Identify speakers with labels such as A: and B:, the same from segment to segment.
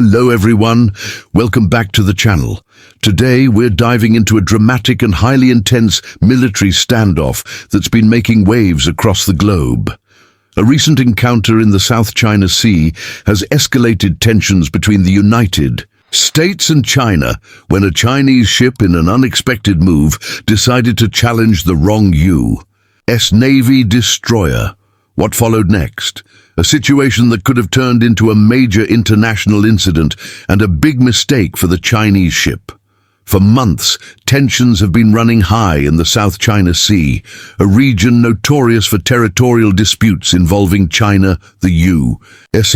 A: Hello everyone, welcome back to the channel. Today we're diving into a dramatic and highly intense military standoff that's been making waves across the globe. A recent encounter in the South China Sea has escalated tensions between the United States and China when a Chinese ship in an unexpected move decided to challenge the wrong U.S. Navy destroyer. What followed next? A situation that could have turned into a major international incident and a big mistake for the Chinese ship. For months, tensions have been running high in the South China Sea, a region notorious for territorial disputes involving China, the U.S.,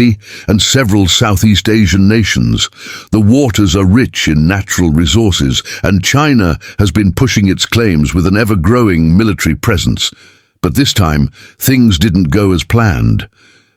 A: and several Southeast Asian nations. The waters are rich in natural resources, and China has been pushing its claims with an ever-growing military presence. But this time, things didn't go as planned.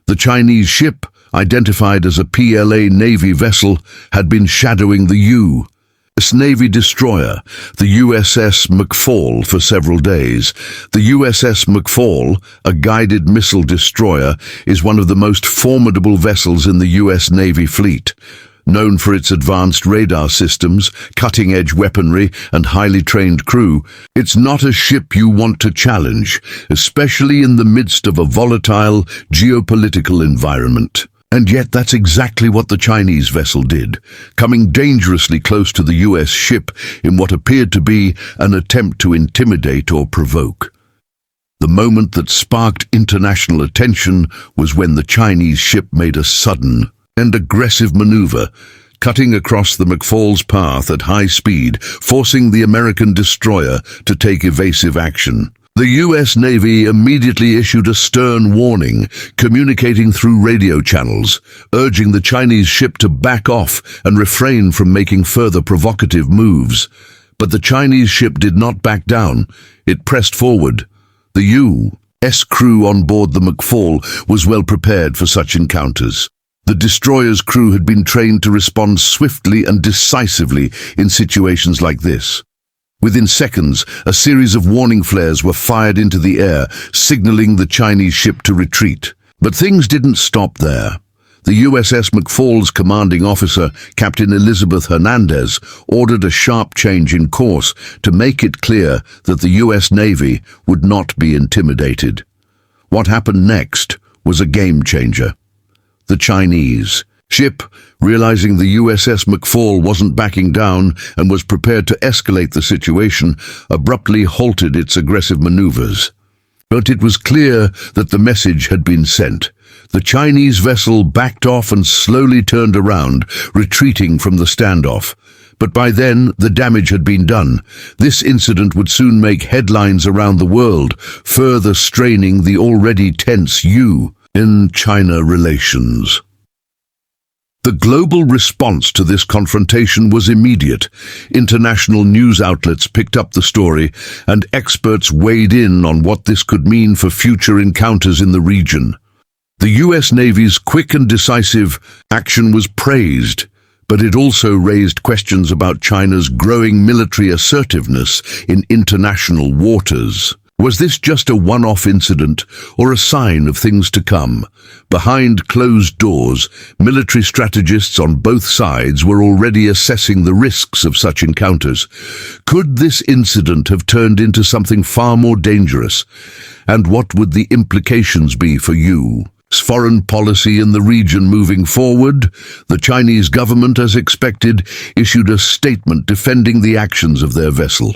A: The Chinese ship, identified as a PLA Navy vessel, had been shadowing the U.S. Navy destroyer, the USS McFaul, for several days. The USS McFaul, a guided missile destroyer, is one of the most formidable vessels in the U.S. Navy fleet. Known for its advanced radar systems, cutting-edge weaponry, and highly trained crew, it's not a ship you want to challenge, especially in the midst of a volatile geopolitical environment. And yet that's exactly what the Chinese vessel did, coming dangerously close to the U.S. ship in what appeared to be an attempt to intimidate or provoke. The moment that sparked international attention was when the Chinese ship made a sudden and aggressive maneuver, cutting across the McFaul's path at high speed, forcing the American destroyer to take evasive action. The U.S. Navy immediately issued a stern warning, communicating through radio channels, urging the Chinese ship to back off and refrain from making further provocative moves. But the Chinese ship did not back down. It pressed forward. The U.S. crew on board the McFaul was well prepared for such encounters. The destroyer's crew had been trained to respond swiftly and decisively in situations like this. Within seconds, a series of warning flares were fired into the air, signaling the Chinese ship to retreat. But things didn't stop there. The USS McFaul's commanding officer, Captain Elizabeth Hernandez, ordered a sharp change in course to make it clear that the U.S. Navy would not be intimidated. What happened next was a game-changer. The Chinese ship, realizing the USS McFaul wasn't backing down and was prepared to escalate the situation, abruptly halted its aggressive maneuvers. But it was clear that the message had been sent. The Chinese vessel backed off and slowly turned around, retreating from the standoff. But by then, the damage had been done. This incident would soon make headlines around the world, further straining the already tense U.S.-China relations. The global response to this confrontation was immediate. International news outlets picked up the story, and experts weighed in on what this could mean for future encounters in the region. The U.S. Navy's quick and decisive action was praised, but it also raised questions about China's growing military assertiveness in international waters. Was this just a one-off incident or a sign of things to come? Behind closed doors, military strategists on both sides were already assessing the risks of such encounters. Could this incident have turned into something far more dangerous? And what would the implications be for U.S. foreign policy in the region moving forward? The Chinese government, as expected, issued a statement defending the actions of their vessel,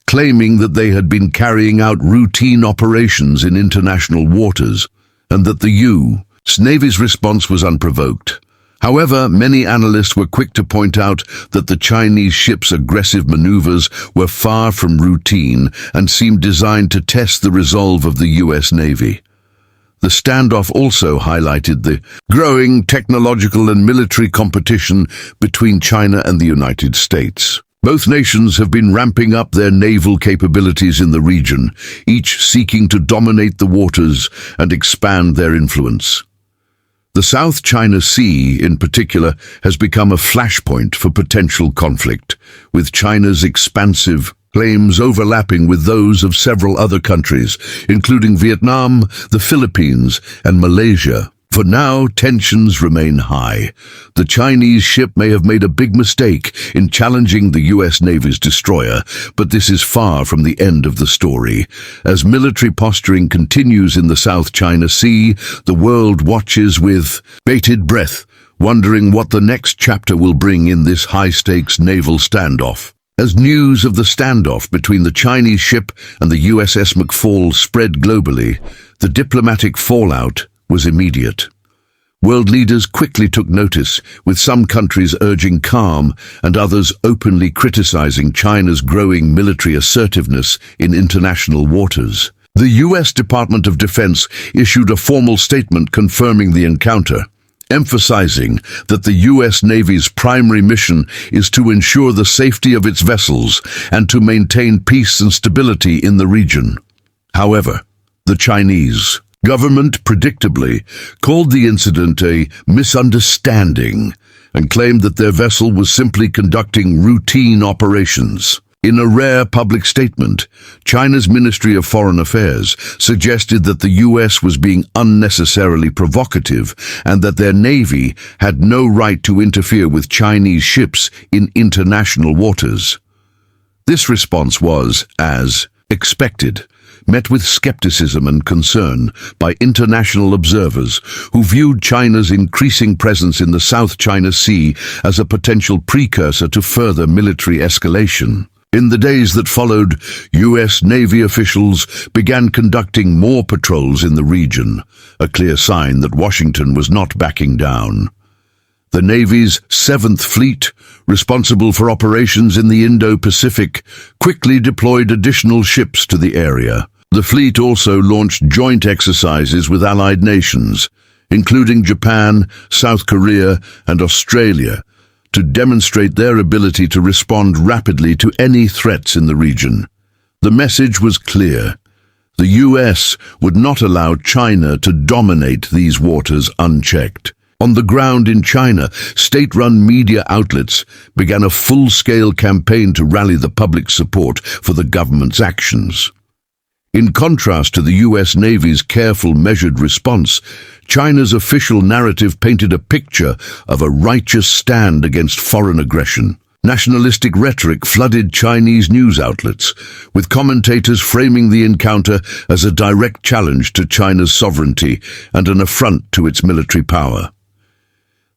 A: claiming that they had been carrying out routine operations in international waters, and that the U.S. Navy's response was unprovoked. However, many analysts were quick to point out that the Chinese ship's aggressive maneuvers were far from routine and seemed designed to test the resolve of the U.S. Navy. The standoff also highlighted the growing technological and military competition between China and the United States. Both nations have been ramping up their naval capabilities in the region, each seeking to dominate the waters and expand their influence. The South China Sea, in particular, has become a flashpoint for potential conflict, with China's expansive claims overlapping with those of several other countries, including Vietnam, the Philippines, and Malaysia. For now, tensions remain high. The Chinese ship may have made a big mistake in challenging the US Navy's destroyer, but this is far from the end of the story. As military posturing continues in the South China Sea, the world watches with bated breath, wondering what the next chapter will bring in this high-stakes naval standoff. As news of the standoff between the Chinese ship and the USS McFall spread globally, the diplomatic fallout was immediate. World leaders quickly took notice, with some countries urging calm and others openly criticizing China's growing military assertiveness in international waters. The US Department of Defense issued a formal statement confirming the encounter, emphasizing that the US Navy's primary mission is to ensure the safety of its vessels and to maintain peace and stability in the region. However, the Chinese government predictably called the incident a misunderstanding and claimed that their vessel was simply conducting routine operations. In a rare public statement, China's Ministry of Foreign Affairs suggested that the US was being unnecessarily provocative and that their navy had no right to interfere with Chinese ships in international waters. This response was, as expected, met with skepticism and concern by international observers who viewed China's increasing presence in the South China Sea as a potential precursor to further military escalation. In the days that followed, US Navy officials began conducting more patrols in the region, a clear sign that Washington was not backing down. The Navy's 7th Fleet, responsible for operations in the Indo-Pacific, quickly deployed additional ships to the area. The fleet also launched joint exercises with allied nations, including Japan, South Korea, and Australia, to demonstrate their ability to respond rapidly to any threats in the region. The message was clear. The US would not allow China to dominate these waters unchecked. On the ground in China, state-run media outlets began a full-scale campaign to rally the public support for the government's actions. In contrast to the US Navy's careful, measured response, China's official narrative painted a picture of a righteous stand against foreign aggression. Nationalistic rhetoric flooded Chinese news outlets, with commentators framing the encounter as a direct challenge to China's sovereignty and an affront to its military power.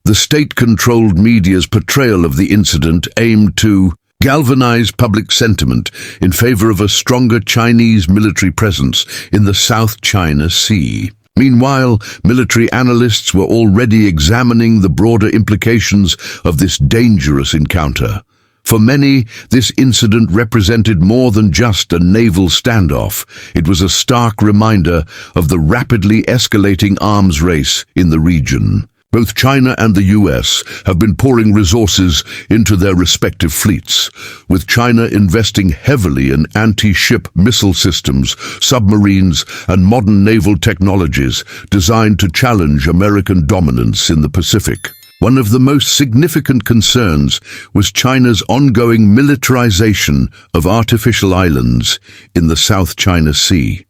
A: The state-controlled media's portrayal of the incident aimed to galvanize public sentiment in favor of a stronger Chinese military presence in the South China Sea. Meanwhile, military analysts were already examining the broader implications of this dangerous encounter. For many, this incident represented more than just a naval standoff. It was a stark reminder of the rapidly escalating arms race in the region. Both China and the US have been pouring resources into their respective fleets, with China investing heavily in anti-ship missile systems, submarines, and modern naval technologies designed to challenge American dominance in the Pacific. One of the most significant concerns was China's ongoing militarization of artificial islands in the South China Sea.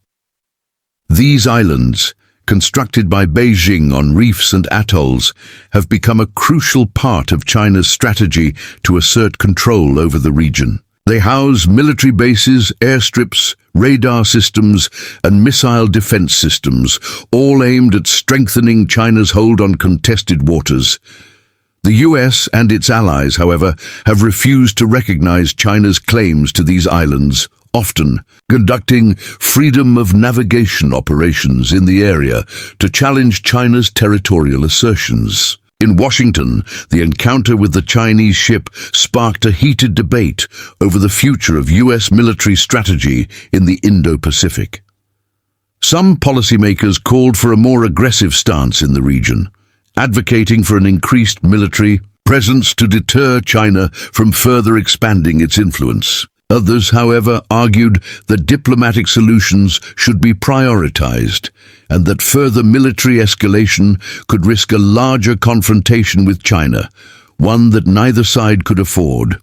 A: These islands, constructed by Beijing on reefs and atolls, have become a crucial part of China's strategy to assert control over the region. They house military bases, airstrips, radar systems, and missile defense systems, all aimed at strengthening China's hold on contested waters. The US and its allies, however, have refused to recognize China's claims to these islands, often conducting freedom of navigation operations in the area to challenge China's territorial assertions. In Washington, the encounter with the Chinese ship sparked a heated debate over the future of US military strategy in the Indo-Pacific. Some policymakers called for a more aggressive stance in the region, advocating for an increased military presence to deter China from further expanding its influence. Others, however, argued that diplomatic solutions should be prioritized and that further military escalation could risk a larger confrontation with China, one that neither side could afford.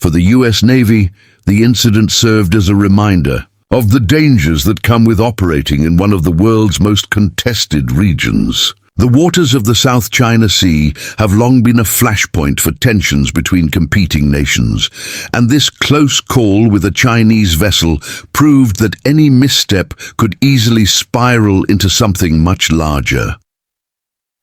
A: For the US Navy, the incident served as a reminder of the dangers that come with operating in one of the world's most contested regions. The waters of the South China Sea have long been a flashpoint for tensions between competing nations, and this close call with a Chinese vessel proved that any misstep could easily spiral into something much larger.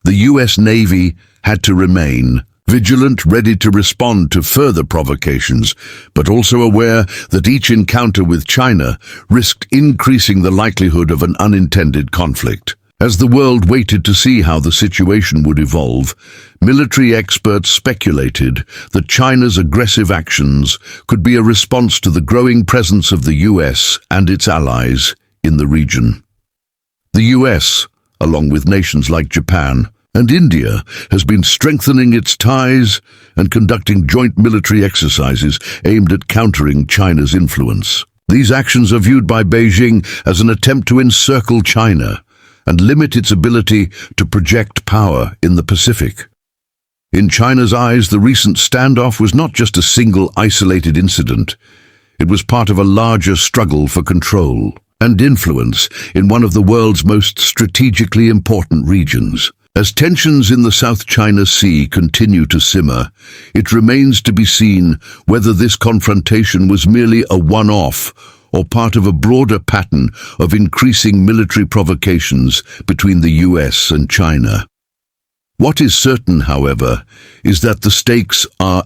A: The US Navy had to remain vigilant, ready to respond to further provocations, but also aware that each encounter with China risked increasing the likelihood of an unintended conflict. As the world waited to see how the situation would evolve, military experts speculated that China's aggressive actions could be a response to the growing presence of the US and its allies in the region. The US, along with nations like Japan and India, has been strengthening its ties and conducting joint military exercises aimed at countering China's influence. These actions are viewed by Beijing as an attempt to encircle China and limit its ability to project power in the Pacific. In China's eyes, the recent standoff was not just a single isolated incident. It was part of a larger struggle for control and influence in one of the world's most strategically important regions. As tensions in the South China Sea continue to simmer, it remains to be seen whether this confrontation was merely a one-off or part of a broader pattern of increasing military provocations between the US and China. What is certain, however, is that the stakes are